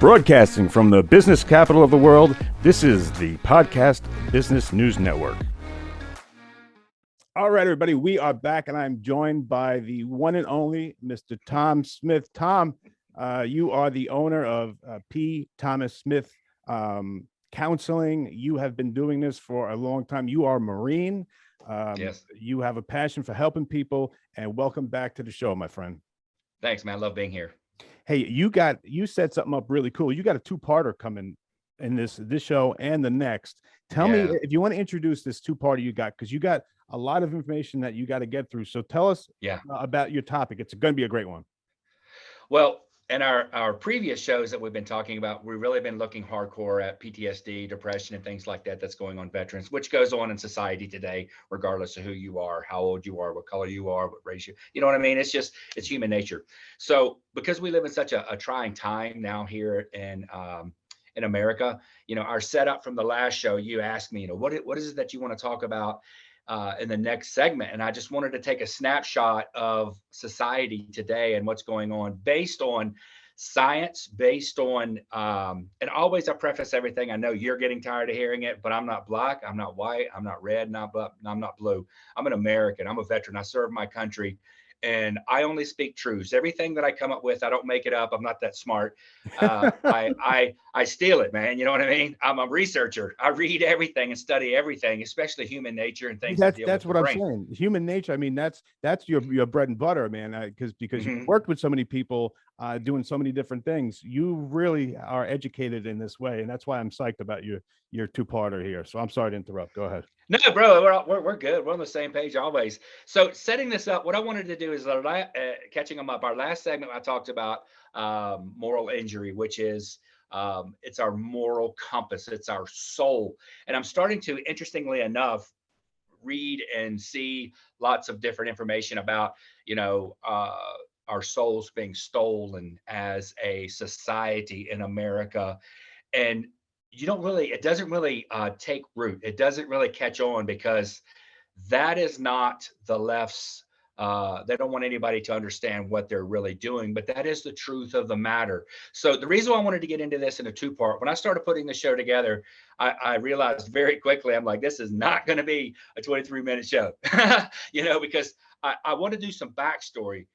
Broadcasting from the business capital of the world, this is the Podcast Business News Network. All right, everybody, we are back, and I'm joined by the one and only Mr. Tom Smith. Tom, you are the owner of P. Thomas Smith Counseling. You have been doing this for a long time. You are a Marine. Yes. You have a passion for helping people, and welcome back to the show, my friend. Thanks, man. I love being here. Hey, you set something up really cool. You got a two-parter coming in this show and the next. Tell me if you want to introduce this two-parter you got, because you got a lot of information that you got to get through. So tell us about your topic. It's going to be a great one. Well, in our previous shows that we've been talking about, we've really been looking hardcore at PTSD, depression, and things like that that's going on veterans, which goes on in society today, regardless of who you are, how old you are, what color you are, what race you know what I mean? It's human nature. So because we live in such a trying time now here in America, our setup from the last show, you asked me, what is it that you want to talk about in the next segment? And I just wanted to take a snapshot of society today and what's going on based on science, based on, and always I preface everything. I know you're getting tired of hearing it, but I'm not black, I'm not white, I'm not red, I'm not blue. I'm an American, I'm a veteran, I serve my country. And I only speak truths. Everything that I come up with, I don't make it up. I'm not that smart. I steal it, man. You know what I mean? I'm a researcher. I read everything and study everything, especially human nature and things. That's what I'm saying. Human nature. I mean, that's your bread and butter, man. Because you worked with so many people doing so many different things. You really are educated in this way, and that's why I'm psyched about your two-parter here. So I'm sorry to interrupt. Go ahead. No, bro, we're good. We're on the same page always. So setting this up, what I wanted to do is catching them up. Our last segment, I talked about moral injury, which is it's our moral compass. It's our soul. And I'm starting to, interestingly enough, read and see lots of different information about, our souls being stolen as a society in America. And it doesn't really take root. It doesn't really catch on because that is not the left's, they don't want anybody to understand what they're really doing, but that is the truth of the matter. So the reason why I wanted to get into this in a two-part, when I started putting the show together, I realized very quickly, I'm like, this is not going to be a 23-minute show, because I want to do some backstory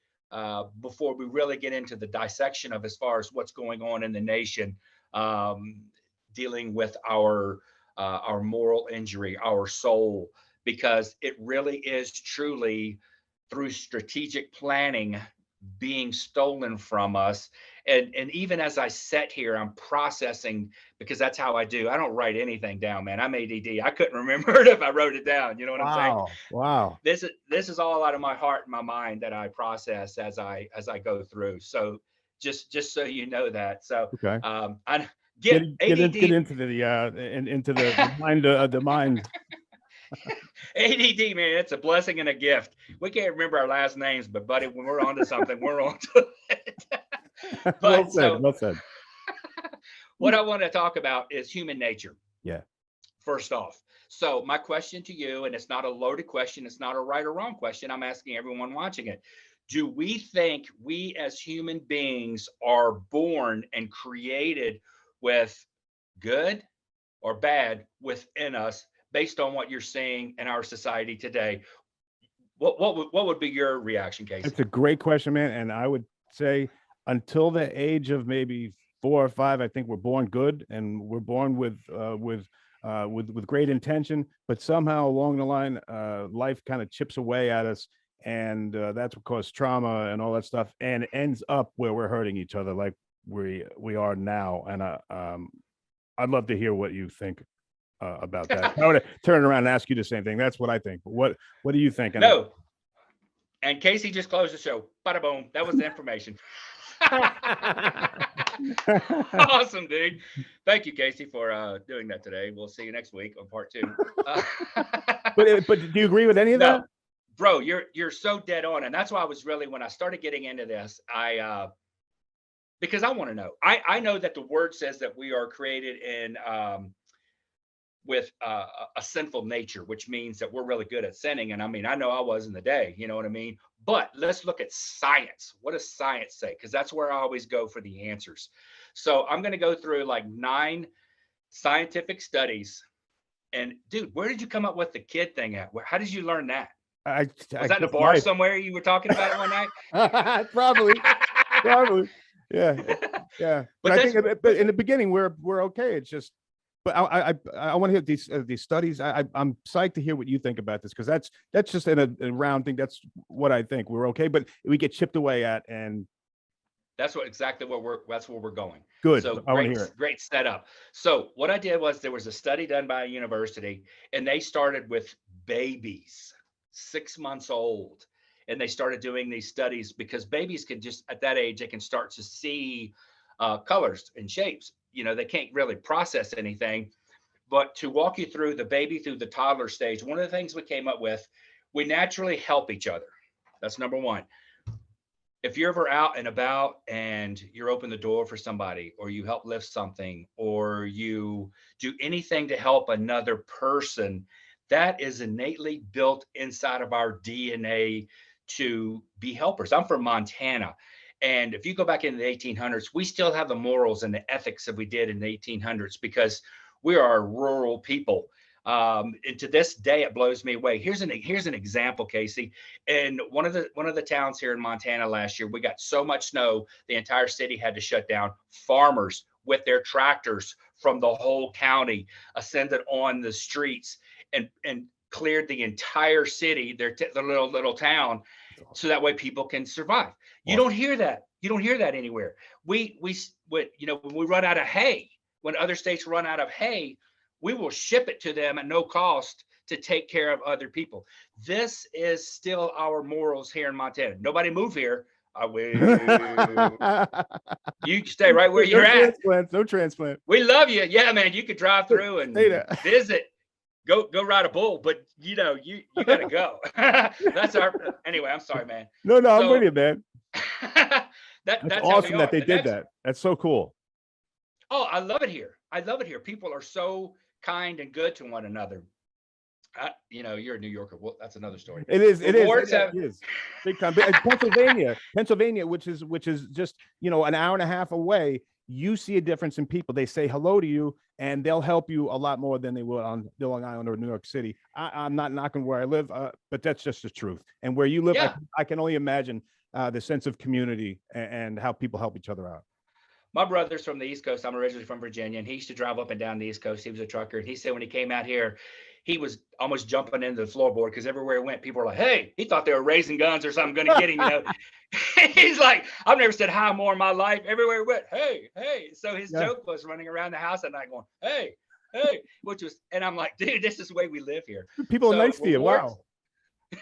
before we really get into the dissection of as far as what's going on in the nation. Dealing with our moral injury, our soul, because it really is truly through strategic planning being stolen from us. And even as I sit here, I'm processing, because that's how I do. I don't write anything down, man. I'm ADD. I couldn't remember it if I wrote it down. You know what I'm saying? Wow. This is all out of my heart and my mind that I process as I go through. So just so you know that. So okay. Get into the mind. The mind. ADD, man, it's a blessing and a gift. We can't remember our last names, but buddy, when we're onto something, we're onto it. Well said. What I want to talk about is human nature. Yeah. First off, so my question to you, and it's not a loaded question, it's not a right or wrong question. I'm asking everyone watching it. Do we think we as human beings are born and created with good or bad within us based on what you're seeing in our society today? What would be your reaction, Casey? It's a great question, man. And I would say until the age of maybe 4 or 5, I think we're born good, and we're born with great intention, but somehow along the line, life kind of chips away at us. And that's what causes trauma and all that stuff. And it ends up where we're hurting each other like we are now. And I'd love to hear what you think about that. I would turn around and ask you the same thing. That's what I think. What do you think? No. And Casey just closed the show. Bada boom. That was the information. Awesome, dude. Thank you, Casey, for doing that today. We'll see you next week on part 2. But do you agree with any of that? Bro, you're so dead on. And that's why I was really, when I started getting into this, because I want to know. I know that the word says that we are created in with a sinful nature, which means that we're really good at sinning. And I mean, I know I was in the day, you know what I mean? But let's look at science. What does science say? Because that's where I always go for the answers. So I'm going to go through like 9 scientific studies. And dude, where did you come up with the kid thing at? How did you learn that? I, Was that in a just bar life. somewhere you were talking about it one night? Probably, probably. Yeah, yeah. But But I that's think, but in the beginning, we're okay. It's just, but I want to hear these studies. I'm psyched to hear what you think about this, because that's just in a round thing. That's what I think. We're okay, but we get chipped away at, and that's where we're going. good. So I want to hear it. great setup. So what I did was there was a study done by a university, and they started with babies, 6 months old. And they started doing these studies because babies can just at that age, they can start to see colors and shapes. They can't really process anything. But to walk you through the baby through the toddler stage, one of the things we came up with, we naturally help each other. That's number one. If you're ever out and about and you open the door for somebody, or you help lift something, or you do anything to help another person, that is innately built inside of our DNA to be helpers. I'm from Montana. And if you go back into the 1800s, we still have the morals and the ethics that we did in the 1800s, because we are a rural people. And to this day, it blows me away. Here's an example, Casey. In one of the towns here in Montana last year, we got so much snow, the entire city had to shut down. Farmers with their tractors from the whole county ascended on the streets and cleared the entire city, their little town, so that way people can survive. You don't hear that. You don't hear that anywhere. When we run out of hay, when other states run out of hay, we will ship it to them at no cost to take care of other people. This is still our morals here in Montana. Nobody move here. You stay right where you're at. No transplant. We love you. Yeah, man. You could drive through and visit. Go ride a bull, but you gotta go. Anyway. I'm sorry, man. No, I'm with you, man. That's awesome that they did that. That's so cool. Oh, I love it here. People are so kind and good to one another. You're a New Yorker. Well, that's another story. It is. It is big time. Pennsylvania, which is just an hour and a half away. You see a difference in people. They say hello to you, and they'll help you a lot more than they would on Long Island or New York City. I'm not knocking where I live, but that's just the truth. And where you live, yeah. I can only imagine the sense of community and how people help each other out. My brother's from the East Coast. I'm originally from Virginia, and he used to drive up and down the East Coast. He was a trucker, and he said when he came out here, he was almost jumping into the floorboard because everywhere he went, people were like, "Hey," he thought they were raising guns or something going to get him. He's like, "I've never said hi more in my life." Everywhere he went, "Hey, hey." So his joke was running around the house at night going, "Hey, hey," and I'm like, dude, this is the way we live here. People are nice to you. Wow.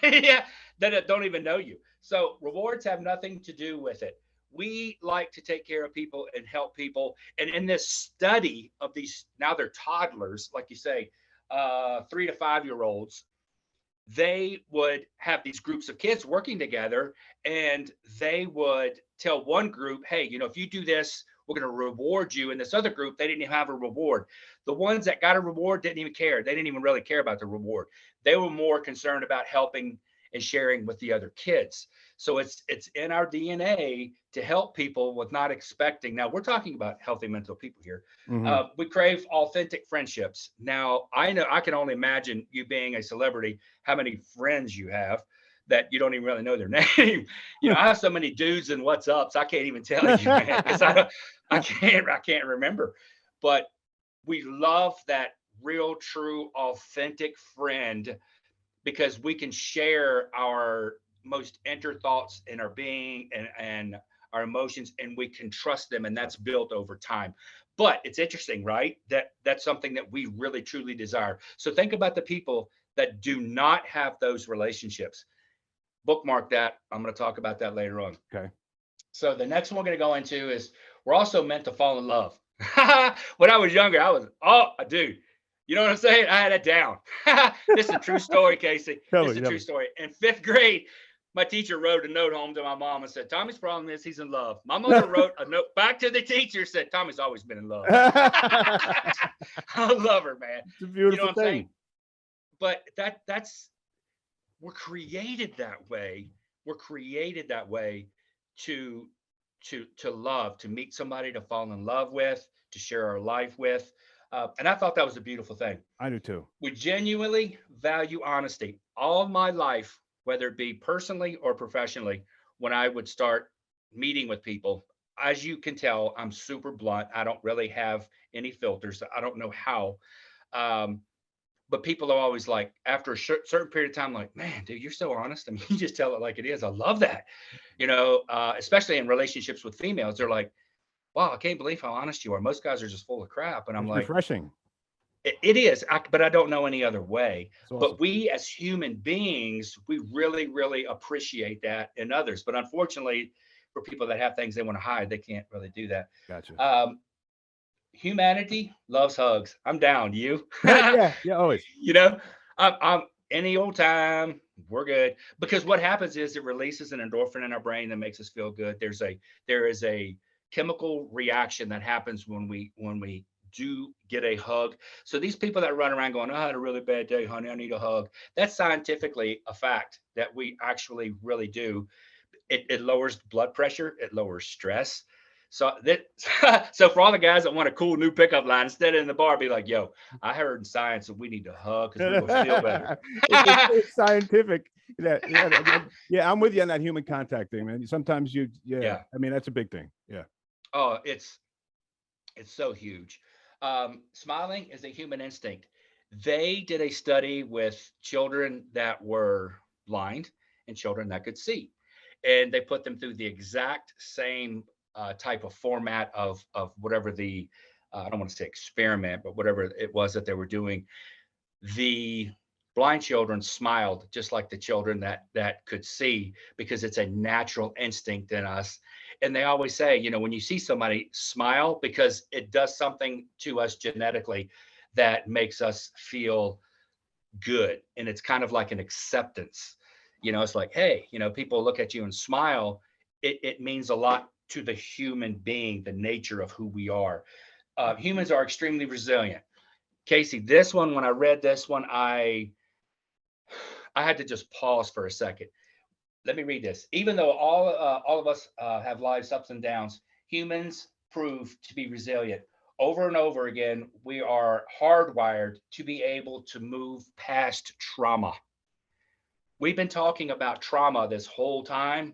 Yeah, that don't even know you. So rewards have nothing to do with it. We like to take care of people and help people. And in this study of these, now they're toddlers, like you say, 3 to 5 year olds, they would have these groups of kids working together, and they would tell one group, "Hey, if you do this, we're going to reward you." And this other group, they didn't even have a reward. The ones that got a reward didn't even care. They didn't even really care about the reward. They were more concerned about helping and sharing with the other kids. So it's in our DNA to help people with not expecting. Now we're talking about healthy mental people here. Mm-hmm. We crave authentic friendships. Now I know I can only imagine you being a celebrity, how many friends you have that you don't even really know their name. I have so many dudes and what's ups, I can't even tell you, man, because I can't remember. But we love that real, true, authentic friend, because we can share our most inner thoughts and our being and our emotions, and we can trust them, and that's built over time. But it's interesting, right? That's something that we really truly desire. So think about the people that do not have those relationships. Bookmark that. I'm going to talk about that later on. Okay. So the next one we're going to go into is we're also meant to fall in love. When I was younger, I was, dude. You know what I'm saying? I had it down. This is a true story, Casey. This is a true story. In 5th grade, my teacher wrote a note home to my mom and said, "Tommy's problem is he's in love." My mother wrote a note back to the teacher, said, "Tommy's always been in love." I love her, man. It's a beautiful thing. Saying? But that's we're created that way. We're created that way to to love, to meet somebody, to fall in love with, to share our life with. And I thought that was a beautiful thing. I do too. We genuinely value honesty. All my life, whether it be personally or professionally, when I would start meeting with people, as you can tell, I'm super blunt. I don't really have any filters. I don't know how. Um, but people are always like, after a certain period of time, like, man, dude, you're so honest. I mean, you just tell it like it is. I love that. Especially in relationships with females, they're like, wow, I can't believe how honest you are. Most guys are just full of crap. And I'm It's like, refreshing. it is, but I don't know any other way. It's awesome. But we as human beings, we really, really appreciate that in others. But unfortunately, for people that have things they want to hide, they can't really do that. Gotcha. Humanity loves hugs. I'm down. You? Yeah, yeah, always. You know, I'm any old time. We're good because what happens is it releases an endorphin in our brain that makes us feel good. There is a chemical reaction that happens when we do get a hug. So these people that run around going, "I had a really bad day, honey. I need a hug." That's scientifically a fact that we actually really do. It lowers blood pressure. It lowers stress. So that so for all the guys that want a cool new pickup line, instead of in the bar, be like, "Yo, I heard in science that we need to hug because we're gonna feel better." It's scientific. Yeah, I'm with you on that human contact thing, man. Sometimes Yeah. I mean, that's a big thing. Yeah. Oh, it's so huge. Smiling is a human instinct. They did a study with children that were blind and children that could see, and they put them through the exact same type of format of whatever the I don't want to say experiment, but whatever it was that they were doing. The blind children smiled just like the children that could see because it's a natural instinct in us. And they always say, when you see somebody smile, because it does something to us genetically that makes us feel good, and it's kind of like an acceptance. It's like, hey, people look at you and smile. It means a lot to the human being, the nature of who we are. Humans are extremely resilient. Casey, this one, when I read this one, I had to just pause for a second. Let me read this. Even though all of us have lives ups and downs, humans prove to be resilient. Over and over again, we are hardwired to be able to move past trauma. We've been talking about trauma this whole time.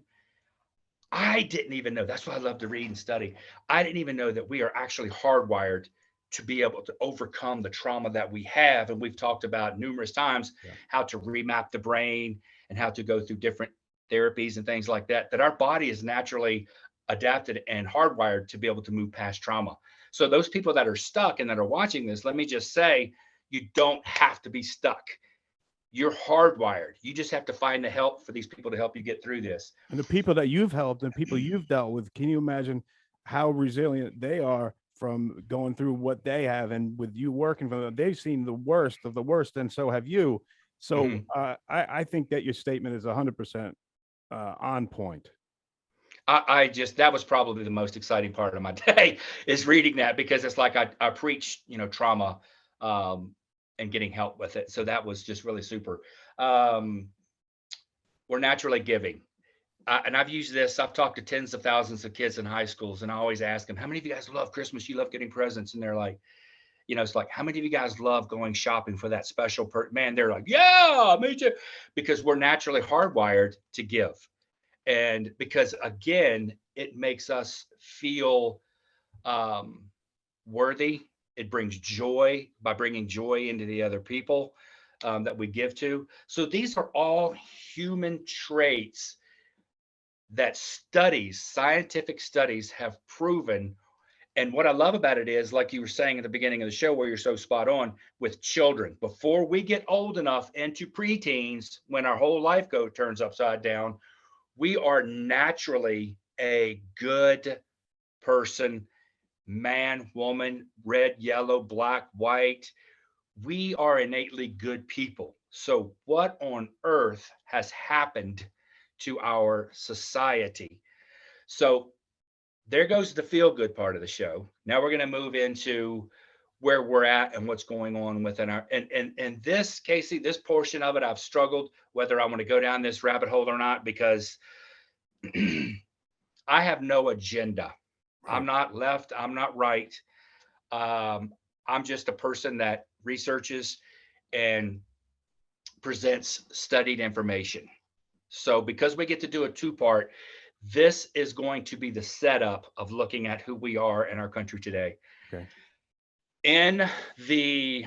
I didn't even know. That's why I love to read and study. I didn't even know that we are actually hardwired to be able to overcome the trauma that we have. And we've talked about numerous times Yeah. how to remap the brain and how to go through different therapies and things like that, that our body is naturally adapted and hardwired to be able to move past trauma. So those people that are stuck and that are watching this, let me just say, you don't have to be stuck. You're hardwired. You just have to find the help for these people to help you get through this. And the people that you've helped and people you've dealt with, can you imagine how resilient they are from going through what they have? And with you working for them, they've seen the worst of the worst, and so have you. So Mhm. I think that your statement is 100% on point. I just that was probably the most exciting part of my day is reading that because it's like I preach, trauma and getting help with it. So that was just really super. Um, we're naturally giving. And I've used this. I've talked to tens of thousands of kids in high schools, and I always ask them, "How many of you guys love Christmas? You love getting presents?" And they're like, it's like, "How many of you guys love going shopping for that special man?" They're like, "Yeah, me too," because we're naturally hardwired to give, and because again, it makes us feel um, worthy. It brings joy by bringing joy into the other people that we give to. So these are all human traits that scientific studies have proven. And what I love about it is, like you were saying at the beginning of the show, where you're so spot on with children, before we get old enough into preteens, when our whole life turns upside down, we are naturally a good person, man, woman, red, yellow, black, white. We are innately good people. So, what on earth has happened to our society? So, there goes the feel good part of the show. Now we're going to move into where we're at and what's going on within our and this, Casey, this portion of it, I've struggled whether I want to go down this rabbit hole or not, because I have no agenda. I'm Right. not left. I'm not right. Um, I'm just a person that researches and presents studied information. So, because we get to do a two-part, this is going to be the setup of looking at who we are in our country today. Okay. In the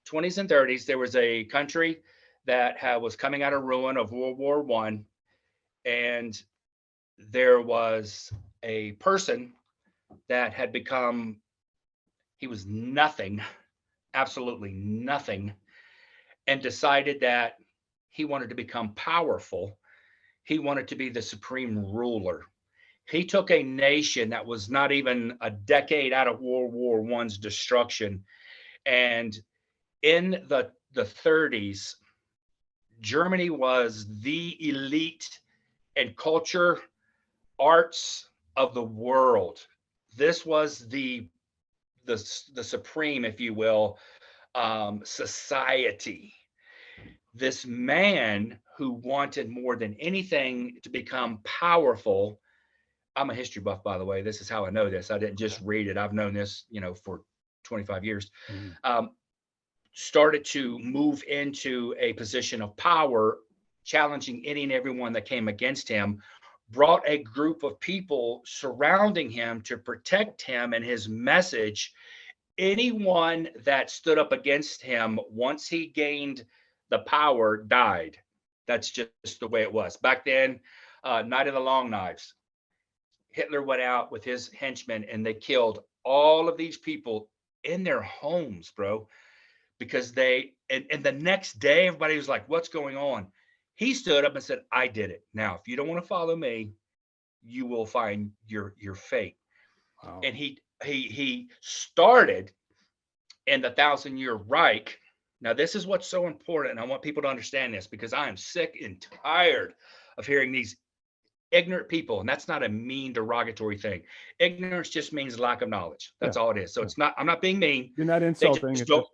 20s and 30s, there was a country that was coming out of ruin of World War One, and there was a person that had become, he was nothing, absolutely nothing, and decided that he wanted to become powerful. He wanted to be the supreme ruler. He took a nation that was not even a decade out of World War One's destruction, and in the 30s, Germany was the elite and culture arts of the world. This was the supreme, if you will, society. This man who wanted more than anything to become powerful. I'm a history buff, by the way. This is how I know this. I didn't just read it. I've known this, for 25 years. Mhm. Started to move into a position of power, challenging any and everyone that came against him, brought a group of people surrounding him to protect him and his message. Anyone that stood up against him once he gained the power died. That's just the way it was. Back then, Night of the Long Knives, Hitler went out with his henchmen and they killed all of these people in their homes, bro, because and the next day, everybody was like, what's going on? He stood up and said, I did it. Now, if you don't want to follow me, you will find your fate. Wow. And he started in the Thousand Year Reich. Now, this is what's so important. And I want people to understand this because I am sick and tired of hearing these ignorant people. And that's not a mean, derogatory thing. Ignorance just means lack of knowledge. That's Yeah. all it is. So Yeah. it's not, I'm not being mean. You're not They insulting. just It's don't, just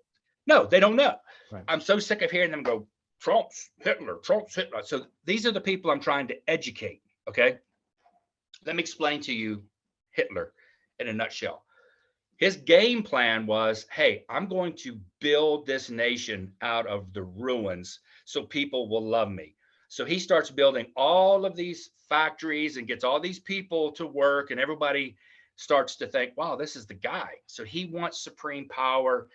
no, they don't know. right. I'm so sick of hearing them go, Trump's Hitler, Trump's Hitler. So these are the people I'm trying to educate. Okay. Let me explain to you Hitler in a nutshell. His game plan was, hey, I'm going to build this nation out of the ruins so people will love me. So he starts building all of these factories and gets all these people to work, and everybody starts to think, wow, this is the guy. So he wants supreme power.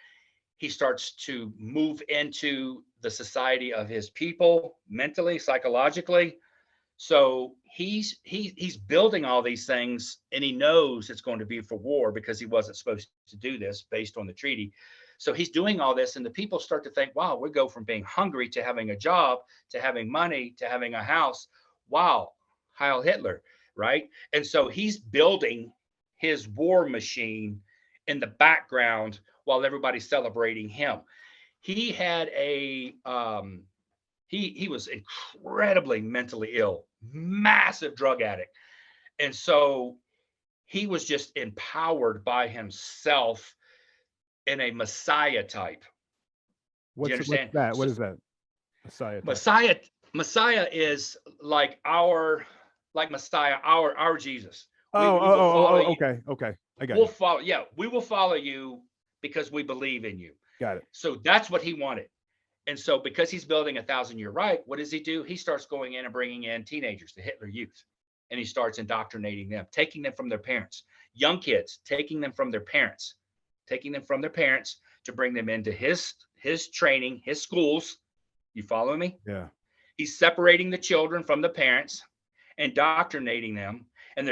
He starts to move into the society of his people mentally, psychologically. So he's building all these things, and he knows it's going to be for war because he wasn't supposed to do this based on the treaty. So he's doing all this, and the people start to think, wow, we go from being hungry to having a job to having money to having a house. Wow, Heil Hitler, right? And so he's building his war machine in the background while everybody's celebrating him. He had he was incredibly mentally ill, massive drug addict. And so he was just empowered by himself in a messiah type. Do you What's understand? that? So What is that? Messiah type. Messiah Messiah is like Messiah, our Jesus. We will follow you. Okay. Okay. I got We'll you. follow, yeah, we will follow you because we believe in you. Got it. So that's what he wanted. And so, because he's building a thousand-year Reich, what does he do? He starts going in and bringing in teenagers, the Hitler Youth, and he starts indoctrinating them, taking them from their parents, young kids, taking them from their parents, to bring them into his training, his schools. You follow me? Yeah. He's separating the children from the parents, indoctrinating them. And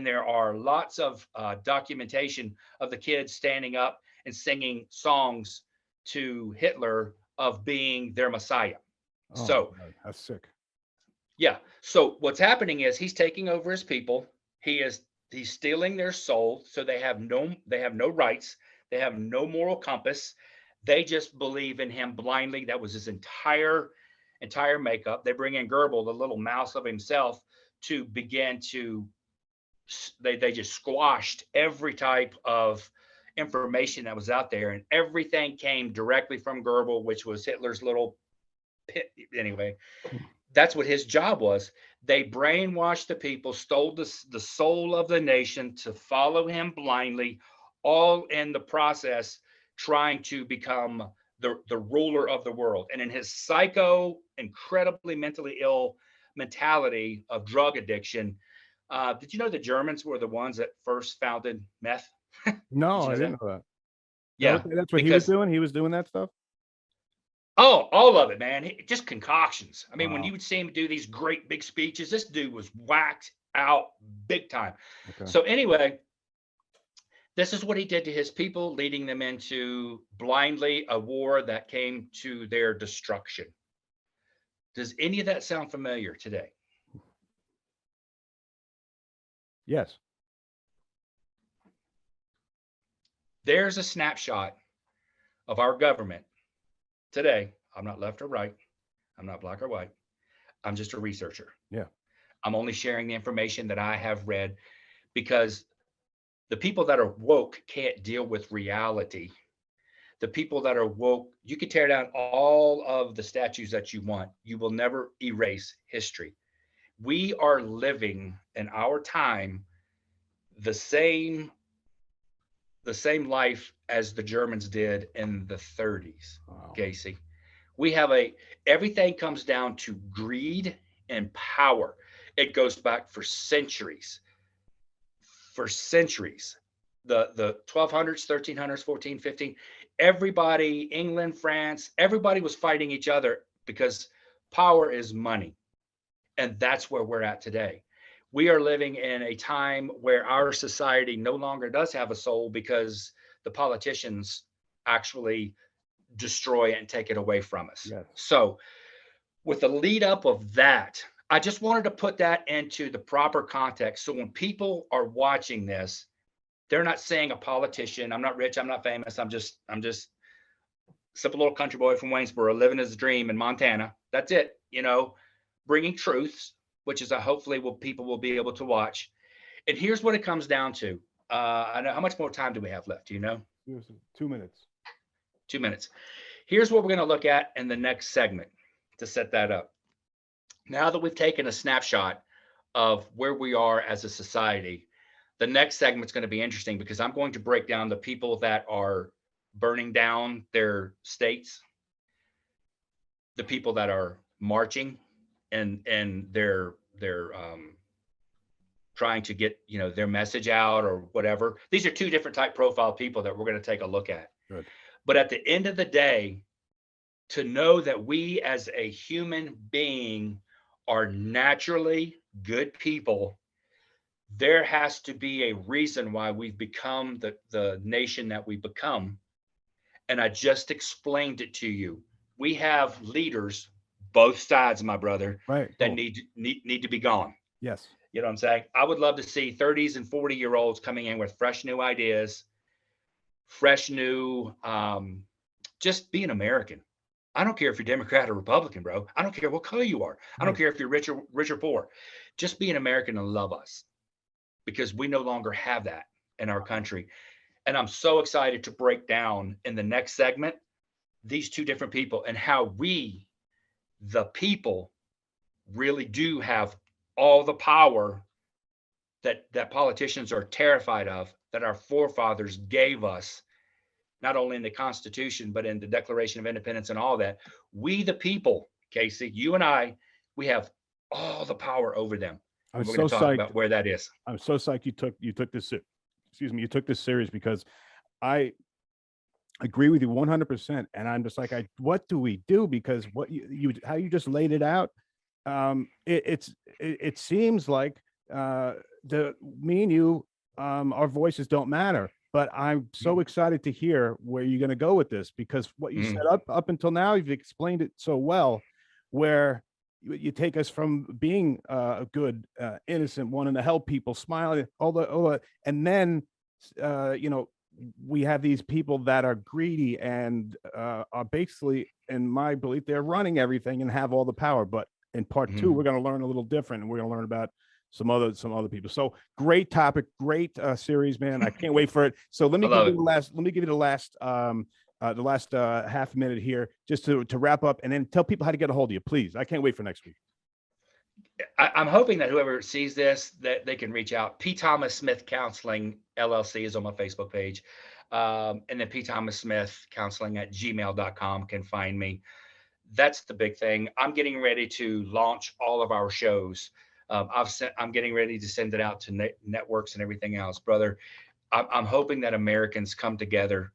there are lots of documentation of the kids standing up and singing songs to Hitler of being their Messiah. Oh, So my God. That's sick. yeah. So what's happening is he's taking over his people. He's stealing their soul. So they have no rights. They have no moral compass. They just believe in him blindly. That was his entire makeup. They bring in Goebbels, the little mouse of himself, to begin to they just squashed every type of information that was out there, and everything came directly from Goebbels, which was Hitler's little pit. Anyway, That's what his job was. They brainwashed the people, stole the soul of the nation to follow him blindly, all in the process trying to become the ruler of the world. And in his psycho, incredibly mentally ill mentality of drug addiction, did you know the Germans were the ones that first founded meth? Did No, you I know didn't that? know that. Yeah, That's what he was because doing. He was doing that stuff. oh, all of it, man. Just concoctions. I mean, when you Wow. would see him do these great big speeches, this dude was whacked out big time. Okay. So anyway, this is what he did to his people, leading them into blindly a war that came to their destruction. Does any of that sound familiar today? Yes. There's a snapshot of our government today. I'm not left or right. I'm not black or white. I'm just a researcher. Yeah. I'm only sharing the information that I have read because the people that are woke can't deal with reality. The people that are woke, you can tear down all of the statues that you want. You will never erase history. We are living in our time the same the same life as the Germans did in the 30s, Wow. Casey. We have a everything comes down to greed and power. It goes back for centuries. For centuries. The 1200s, 1300s, 14, 15, everybody, England, France, everybody was fighting each other because power is money. And that's where we're at today. We are living in a time where our society no longer does have a soul because the politicians actually destroy it and take it away from us. Yes. So, with the lead up of that, I just wanted to put that into the proper context. So, when people are watching this, they're not saying a politician, I'm not rich, I'm not famous, I'm just simple little country boy from Waynesboro living his dream in Montana. That's it, bringing truths, which is a hopefully will people will be able to watch. And here's what it comes down to. I know how much more time do we have left? Do you know? 2 minutes. 2 minutes. Here's what we're going to look at in the next segment to set that up. Now that we've taken a snapshot of where we are as a society, the next segment's going to be interesting because I'm going to break down the people that are burning down their states, the people that are marching and they're trying to get their message out or whatever. These are two different type profile people that we're going to take a look at. Good. But at the end of the day, to know that we as a human being are naturally good people, there has to be a reason why we've become the nation that we become. And I just explained it to you. We have leaders, both sides, my brother, Right. that Oh, need to be gone. yes. You know what I'm saying? I would love to see 30s and 40-year-olds coming in with fresh new ideas, fresh new, just be an American. I don't care if you're Democrat or Republican, bro. I don't care what color you are. I don't Right. care if you're rich or poor. Just be an American and love us because we no longer have that in our country. And I'm so excited to break down in the next segment these two different people and how we, the people, really do have all the power that politicians are terrified of, that our forefathers gave us, not only in the Constitution, but in the Declaration of Independence and all that. We, the people, Casey, you and I, we have all the power over them. I'm And we're so going to talk psyched. about where that is. I'm so psyched you took this. Excuse me. You took this serious because I agree with you 100%. And I'm just like, what do we do? Because what how you just laid it out, it seems like me and you, our voices don't matter. But I'm so excited to hear where you're going to go with this because what you set up until now, you've explained it so well, where you take us from being a good, innocent, wanting to help people, smiling, all the, and then we have these people that are greedy and are basically, in my belief, they're running everything and have all the power. But in part two, we're going to learn a little different, and we're going to learn about some other people. So great topic, great series, man. I can't wait for it. So let me give you the last half minute here just to wrap up and then tell people how to get a hold of you, please. I can't wait for next week. I'm hoping that whoever sees this, that they can reach out. P. Thomas Smith Counseling LLC is on my Facebook page. And then P. Thomas Smith Counseling at gmail.com can find me. That's the big thing. I'm getting ready to launch all of our shows. I'm getting ready to send it out to networks and everything else, brother. I'm hoping that Americans come together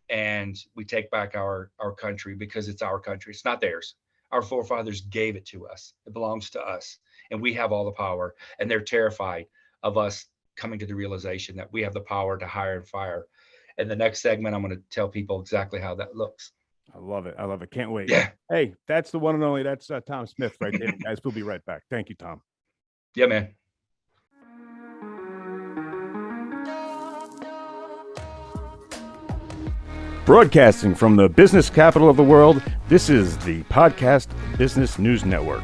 and we take back our country, because it's our country. It's not theirs. Our forefathers gave it to us. It belongs to us, and we have all the power. And they're terrified of us coming to the realization that we have the power to hire and fire. In the next segment, I'm going to tell people exactly how that looks. I love it. I love it. Can't wait. Yeah. Hey, that's the one and only. That's Tom Smith right there, guys. We'll be right back. Thank you, Tom. Yeah, man. Broadcasting from the business capital of the world, this is the Podcast Business News Network.